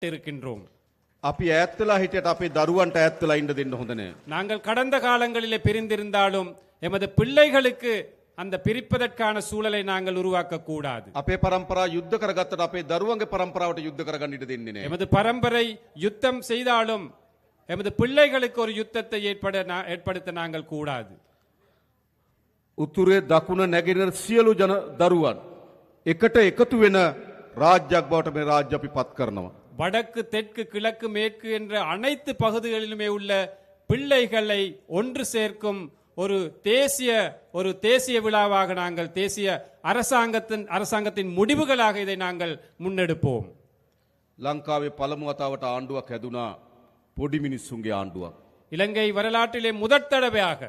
இருக்கின்றோம். අපි ඈත්වෙලා හිටියට අපේ දරුවන්ට ඈත්වෙලා ඉන්න දෙන්න හොඳ නෑ. நாங்கள் கடந்த காலங்களிலே பிரிந்திருந்தாலும் எமது பிள்ளைகளுக்கு அந்த பிரிப்பதற்கான சூழலை நாங்கள் உருவாக்க கூடாது. අපේ පරම්පරාව යුද්ධ කරගත්තට අපේ දරුවන්ගේ පරම්පරාවට යුද්ධ කරගන්න ඉඩ දෙන්නේ නෑ. எமது பரம்பரை யுத்தம் செய்தாலும் எமது பிள்ளைகளுக்கு ஒரு யுத்தத்தை ஏற்படுத்த நாங்கள் கூடாது. උතුරේ දකුණ නැගෙනහිර සියලු දරුවන් එකට එකතු වෙන රාජ්‍යයක් බවට මේ රාජ්‍ය අපි පත් කරනවා. வடக்கு தெற்கு கிழக்கு மேற்கு என்ற அனைத்து பகுதிகளிலுமே உள்ள பிள்ளைகளை ஒன்று சேர்க்கும் ஒரு தேசிய விழாவாக நாங்கள் தேசிய அரசாங்கத்தின் முடிவுகளாக இதை நாங்கள் முன்னெடுப்போம். ලංකාවේ පළමු වතාවට ආණ්ඩුවක් හැදුනා පොඩි මිනිස්සුන්ගේ ආණ්ඩුවක්. இலங்கை வரலாற்றிலே முதற் தடவையாக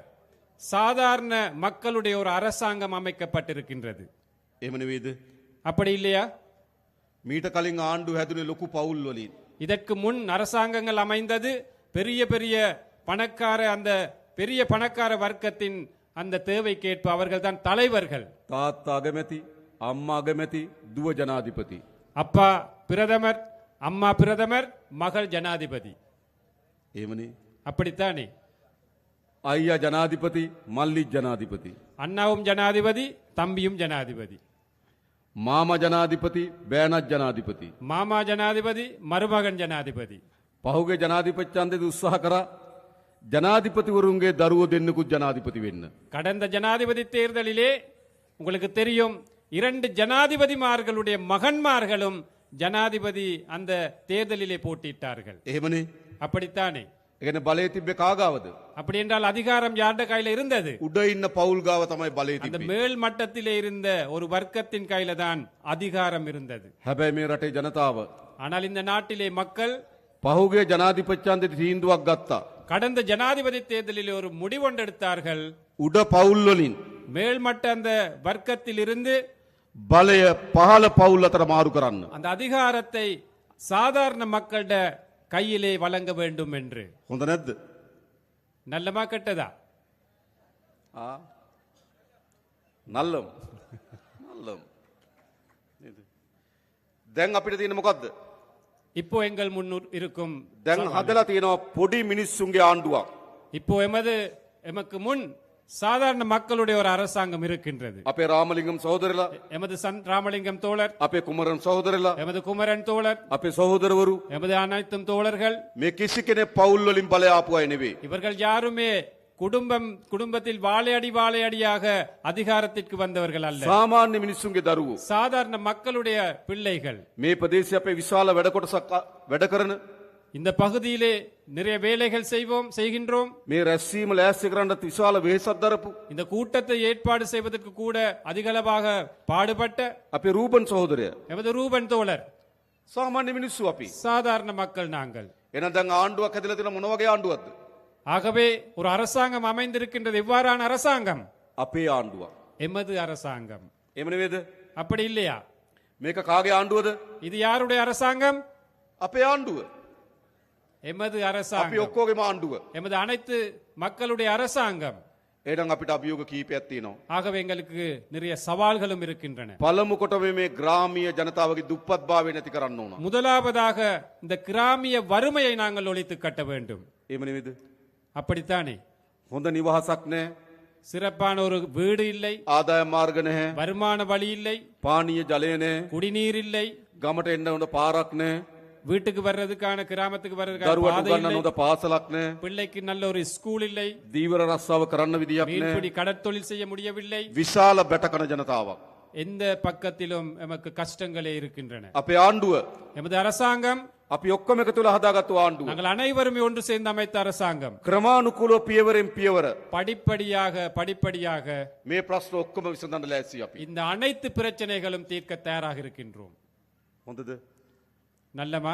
சாதாரண மக்களுடைய ஒரு அரசாங்கம் அமைக்கப்பட்டிருக்கின்றது. එහෙම නෙවෙයිද? அப்படி இல்லையா? මීට කලින් ආණ්ඩුව හැදුනේ ලොකු පවුල් වලින්. இதற்கு முன் அரசாங்கங்கள் அமைந்தது பெரிய பணக்கார வர்க்கத்தின் அந்த தேவைக்கேற்ப அவர்கள் தான் தலைவர்கள். තාත්තා අගමැති, අම්මා අගමැති, දුව ජනාධිපති. அப்பா பிரதமர், அம்மா பிரதமர், மகள் ஜனாதிபதி. එහෙමනේ. அப்படித்தானே? අයියා ජනාධිපති, මල්ලි ජනාධිපති. அண்ணாவும் ஜனாதிபதி, தம்பியும் ஜனாதிபதி. මාමා ජනාධිපති, බෑනත් ජනාධිපති. மாமா ஜனாதிபதி, மருமகன் ஜனாதிபதி. පහුගේ ජනාධිපති ඡන්දෙදි උත්සාහ කරා ජනාධිපතිවරුන්ගේ දරුවෝ දෙන්නෙකුත් ජනාධිපති වෙන්න. கடந்த ஜனாதிபதி தேர்தலிலே உங்களுக்கு தெரியும் 2 ஜனாதிபதிமார்களுடைய மகன்மார்களும் ஜனாதிபதி அந்த தேர்தலிலே போட்டியிட்டார்கள். එහෙමනේ. அப்படித்தானே? ඒ කියන්නේ බලය තිබ්බේ කාගාවද? அப்படி என்றால் அதிகாரம் யாருடைய கையில இருந்தது? උඩ ඉන්න පවුල් ගාව තමයි බලය அந்த තිබ්බේ. மேல் மட்டத்திலே இருந்த ஒரு வர்க்கத்தின் கையில தான் அதிகாரம் இருந்தது. හැබැයි මේ රටේ ජනතාව ஆனால் இந்த நாட்டிலே மக்கள் පහුගේ ජනාධිපති ඡන්දෙදි තීන්දුවක් ගත්තා. கடந்த ஜனாதிபதி தேர்தலில் ஒரு முடிவெடுத்தார்கள். උඩ පවුල් වලින් மேல்மட்ட அந்த வர்க்கத்தில் இருந்து බලය පහළ පවුල් අතර මාරු කරන්න. அந்த அதிகாரத்தை சாதாரண மக்களிட கையிலே வழங்க வேண்டும் என்று. හොඳ නැද්ද? நல்லமா கெட்டதா? නල්ලම්. නල්ලම්. නේද? දැන් අපිට තියෙන මොකද්ද? இப்போ எங்கள் முன்னூர் இருக்கும் දැන් හදලා තියෙනවා පොඩි මිනිස්සුන්ගේ ආණ්ඩුවක්. இப்போ எமக்கு முன் சாதாரண மக்களுடைய ஒரு அரசாங்கம் இருக்கின்றது. අපේ රාමලිංගම් සහෝදරලා, எமது ராமலிங்கம் தோழர், අපේ කුමරන් සහෝදරලා, எமது குமரன் தோழர், අපේ සහෝදරවරු எமது அனைத்தும் தோழர்கள், මේ කිසි කෙනෙක් පවුල් වලින් බලය ආපු අය නෙවෙයි. இவர்கள் யாருமே குடும்பத்தில் வாழையடியாக அதிகாரத்திற்கு வந்தவர்கள் அல்ல. සාමාන්‍ය මිනිස්සුන්ගේ දරුවෝ. சாதாரண மக்களுடைய பிள்ளைகள். මේ ප්‍රදේශයේ අපේ විශාල වැඩ කොටසක් වැඩ කරන இந்த பகுதியிலே நிறைய வேலைகள் செய்கின்றோம். මේ රැස්වීම ලෑස්ති කරන්නත් විශාල වෙහෙසක් දරපු இந்த கூட்டத்தை ஏற்பாடு செய்வதற்கு கூட அதிகளவாக பாடுபட்ட අපේ රූබන් සහෝදරයා எமது ரூபன் தோழர். සාමාන්‍ය මිනිස්සු අපි. சாதாரண மக்கள் நாங்கள். එහෙනම් දැන් ආණ්ඩුවක් හැදලා තියෙන මොන වගේ ආණ්ඩුවක්ද? ஆகவே ஒரு அரசாங்கம் அமைந்திருக்கின்றது. எவ்வாறான அரசாங்கம்? අපේ ආණ්ඩුවක්. எமது அரசாங்கம். එහෙම නෙවෙයිද? அப்படி இல்லையா? මේක කාගේ ආණ්ඩුවද? இது யாருடைய அரசாங்கம்? අපේ ආණ්ඩුව. எமது අපි அரசாங்கம். ඔක්කොගේම ආණ්ඩුව. எமது அனைத்து மக்களுடைய அரசாங்கம். එහෙනම් අපිට අභියෝග කීපයක් තියෙනවා. ஆகவே எங்களுக்கு நிறைய சவால்களும் இருக்கின்றன. පළමු කොටම මේ ග්‍රාමීය ජනතාවගේ දුප්පත්භාවය නැති කරන්න ඕන. முதலாவதாக இந்த கிராமிய வறுமையை நாங்கள் ஒழித்து கட்ட வேண்டும். එහෙම නෙවෙයිද? அப்படித்தானே? හොඳ නිවහසක් නැහැ. சிறப்பான ஒரு வீடு இல்லை, ආදායම් මාර්ග නැහැ. வருமான வழி இல்லை, පානීය ජලය නැහැ. குடிநீர் இல்லை, ගමට එන්න හොඳ පාරක් නැහැ. வீட்டுக்கு வர்றதுக்கான கிராமத்துக்கு வர்றதுக்கான දරුවට பாதை උගන්නන්න இல்லை, හොඳ පාසලක් නැහැ. பிள்ளைக்கு நல்ல ஒரு ஸ்கூல் இல்லை, දීවර රස්සාව කරන්න විදියක් නැහැ. மீன்பிடி கடற்தொழில் செய்ய முடியவில்லை. විශාල බැටකන ජනතාවක්. எந்த பக்கத்திலும் எமக்கு கஷ்டங்களே இருக்கின்றன. අපේ ආණ්ඩුව எமது அரசாங்கம் අපි ඔක්කොම එකතු වෙලා හදාගත්තු ආණ්ඩුව. நாங்கள் அனைவருமே ஒன்று சேர்ந்து அமைத்த அரசாங்கம். ක්‍රමානුකූලව පියවරෙන් පියවර படிப்படியாக මේ ප්‍රශ්න ඔක්කොම විසඳන්න ලෑස්ති අපි. இந்த அனைத்து பிரச்சனைகளும் தீர்க்க தயாராக இருக்கின்றோம். හොඳද? நல்லமா?